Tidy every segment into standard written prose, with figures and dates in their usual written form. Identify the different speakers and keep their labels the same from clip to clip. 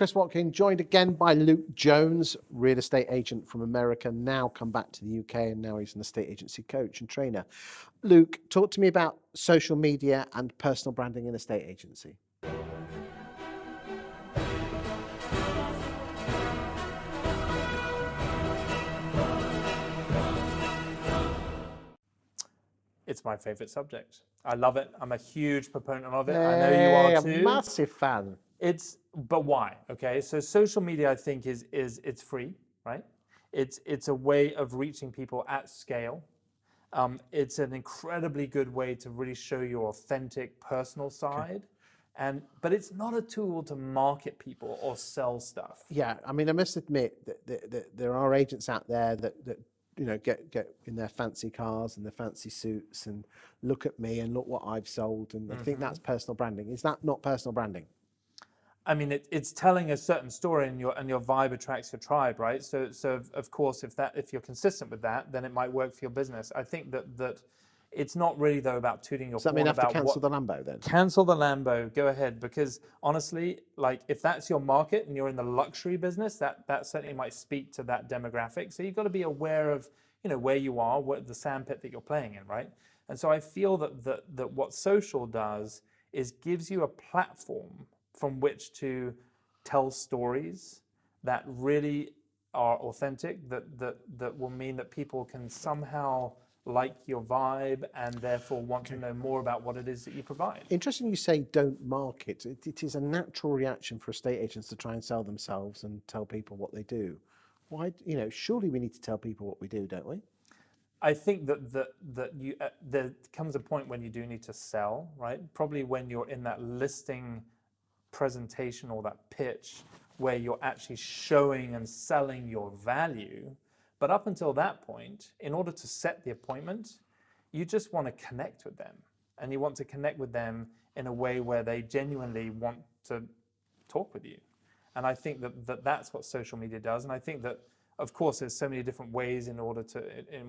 Speaker 1: Chris Watkin, joined again by Luke Jones, real estate agent from America, now come back to the UK, and now he's an estate agency coach and trainer. Luke, talk to me about social media and personal branding in estate agency.
Speaker 2: It's my favorite subject. I love it. I'm a huge proponent of it. I know you are too.
Speaker 1: A massive fan.
Speaker 2: But why? Okay, so social media, I think, it's free, right? It's a way of reaching people at scale. It's an incredibly good way to really show your authentic personal side. Okay. But it's not a tool to market people or sell stuff.
Speaker 1: Yeah, I mean, I must admit that there are agents out there that you know, get in their fancy cars and their fancy suits and look at me and look what I've sold, and I think that's personal branding. Is that not personal branding?
Speaker 2: I mean, it's telling a certain story, and your vibe attracts your tribe, right? So of course, if you're consistent with that, then it might work for your business. I think that it's not really though about tooting your horn.
Speaker 1: Does that mean I have to cancel the Lambo then?
Speaker 2: Cancel the Lambo, go ahead, because honestly, like if that's your market and you're in the luxury business, that certainly might speak to that demographic. So you've got to be aware of, you know, where you are, what the sandpit that you're playing in, right? And so I feel that what social does is gives you a platform from which to tell stories that really are authentic, that will mean that people can somehow like your vibe and therefore want to know more about what it is that you provide.
Speaker 1: Interesting you say don't market. It is a natural reaction for estate agents to try and sell themselves and tell people what they do. Why, you know, surely we need to tell people what we do, don't we?
Speaker 2: I think that there comes a point when you do need to sell, right? Probably when you're in that listing presentation or that pitch where you're actually showing and selling your value. But up until that point, in order to set the appointment, you just want to connect with them. And you want to connect with them in a way where they genuinely want to talk with you. And I think that's what social media does. And I think that, of course, there's so many different ways in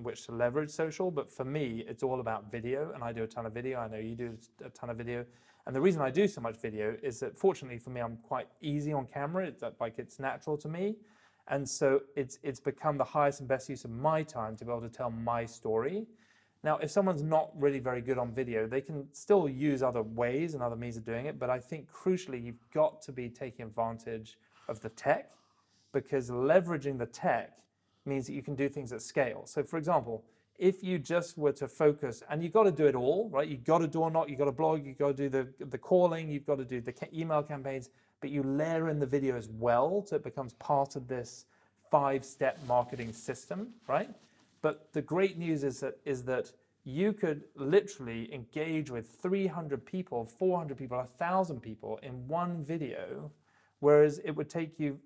Speaker 2: which to leverage social. But for me, it's all about video. And I do a ton of video. I know you do a ton of video. And the reason I do so much video is that, fortunately for me, I'm quite easy on camera. It's natural to me. And so it's become the highest and best use of my time to be able to tell my story. Now, if someone's not really very good on video, they can still use other ways and other means of doing it. But I think crucially, you've got to be taking advantage of the tech, because leveraging the tech means that you can do things at scale. So for example, if you just were to focus, and you've got to do it all, right? You've got to door knock, you've got to blog, you've got to do the calling, you've got to do the email campaigns, but you layer in the video as well, so it becomes part of this 5-step marketing system, right? But the great news is that you could literally engage with 300 people, 400 people, 1,000 people in one video, whereas it would take you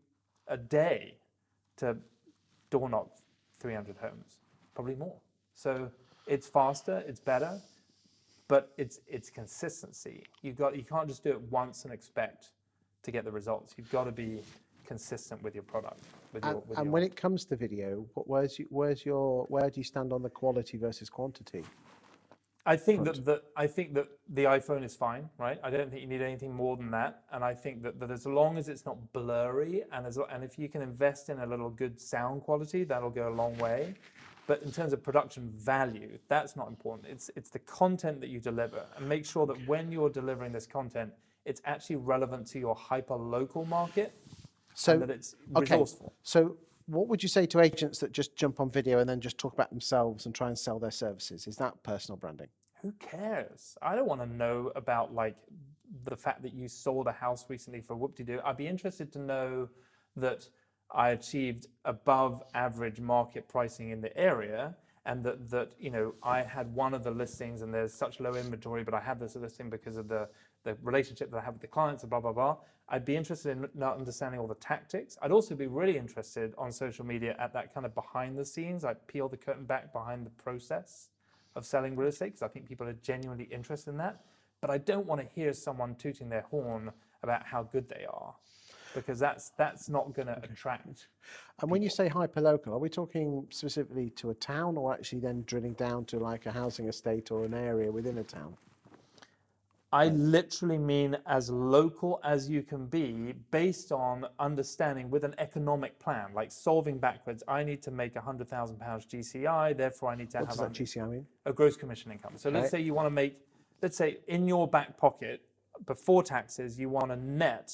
Speaker 2: a day to door knock 300 homes, probably more. So it's faster, it's better, but it's consistency. You can't just do it once and expect to get the results. You've got to be consistent with your product.
Speaker 1: And when it comes to video, where do you stand on the quality versus quantity?
Speaker 2: I think that the iPhone is fine, right? I don't think you need anything more than that. And I think that as long as it's not blurry, and if you can invest in a little good sound quality, that'll go a long way. But in terms of production value, that's not important. It's the content that you deliver, and make sure that when you're delivering this content, it's actually relevant to your hyper-local market, and that it's resourceful.
Speaker 1: So what would you say to agents that just jump on video and then just talk about themselves and try and sell their services? Is that personal branding?
Speaker 2: Who cares? I don't want to know about like the fact that you sold a house recently for whoop-de-doo. I'd be interested to know that I achieved above average market pricing in the area, and that you know, I had one of the listings and there's such low inventory, but I had this listing because of the relationship that I have with the clients and blah, blah, blah. I'd be interested in not understanding all the tactics. I'd also be really interested on social media at that kind of behind the scenes, like peel the curtain back behind the process of selling real estate, because I think people are genuinely interested in that. But I don't want to hear someone tooting their horn about how good they are, because that's not going to attract. And
Speaker 1: people. When you say hyperlocal, are we talking specifically to a town, or actually then drilling down to like a housing estate or an area within a town?
Speaker 2: I literally mean as local as you can be, based on understanding with an economic plan, like solving backwards. I need to make £100,000 GCI, therefore I need to
Speaker 1: What
Speaker 2: have
Speaker 1: does that GCI mean?
Speaker 2: a gross commission income. So let's say you want to make, let's say in your back pocket, before taxes, you want to net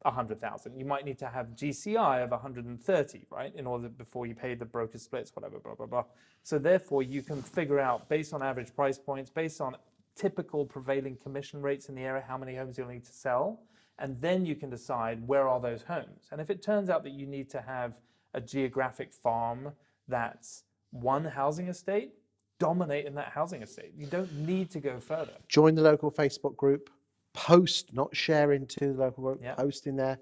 Speaker 2: 100,000. You might need to have GCI of 130, right? In order before you pay the broker splits, whatever, blah, blah, blah. So therefore you can figure out based on average price points, based on typical prevailing commission rates in the area, how many homes you'll need to sell. And then you can decide where are those homes. And if it turns out that you need to have a geographic farm that's one housing estate, dominate in that housing estate. You don't need to go further.
Speaker 1: Join the local Facebook group, post, not share into the local group, post in there.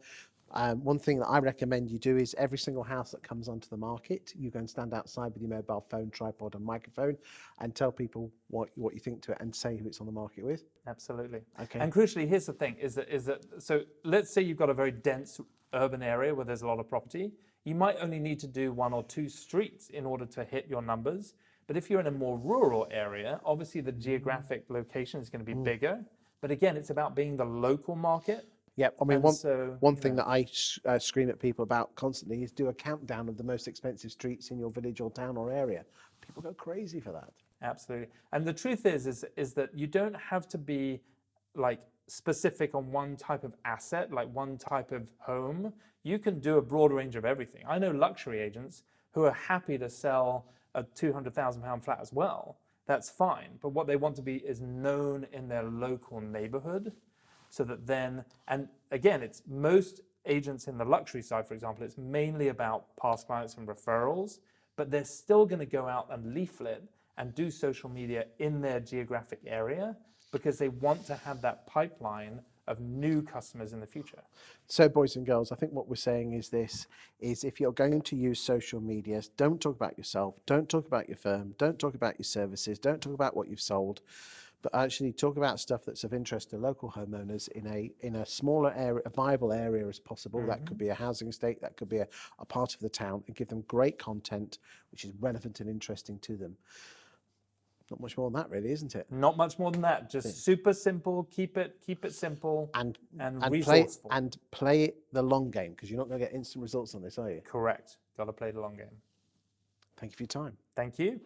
Speaker 1: One thing that I recommend you do is every single house that comes onto the market, you go and stand outside with your mobile phone, tripod and microphone and tell people what you think to it and say who it's on the market with.
Speaker 2: Absolutely.
Speaker 1: Okay.
Speaker 2: And crucially, here's the thing, is that so let's say you've got a very dense urban area where there's a lot of property. You might only need to do 1 or 2 streets in order to hit your numbers. But if you're in a more rural area, obviously the geographic location is going to be bigger. But again, it's about being the local market.
Speaker 1: Yeah, I mean, one thing that I scream at people about constantly is do a countdown of the most expensive streets in your village or town or area. People go crazy for that.
Speaker 2: Absolutely. And the truth is that you don't have to be like specific on one type of asset, like one type of home. You can do a broad range of everything. I know luxury agents who are happy to sell a £200,000 flat as well. That's fine. But what they want to be is known in their local neighborhood. So that then, and again, it's most agents in the luxury side, for example, it's mainly about past clients and referrals, but they're still going to go out and leaflet and do social media in their geographic area because they want to have that pipeline of new customers in the future.
Speaker 1: So boys and girls, I think what we're saying is if you're going to use social media, don't talk about yourself, don't talk about your firm, don't talk about your services, don't talk about what you've sold, but actually talk about stuff that's of interest to local homeowners in a smaller area, a viable area as possible. That could be a housing estate, that could be a part of the town, and give them great content which is relevant and interesting to them. Not much more than that, really, isn't it?
Speaker 2: Not much more than that. Just super simple. Keep it simple and resourceful.
Speaker 1: Play it the long game, because you're not going to get instant results on this, are you?
Speaker 2: Correct. Got to play the long game.
Speaker 1: Thank you for your time.
Speaker 2: Thank you.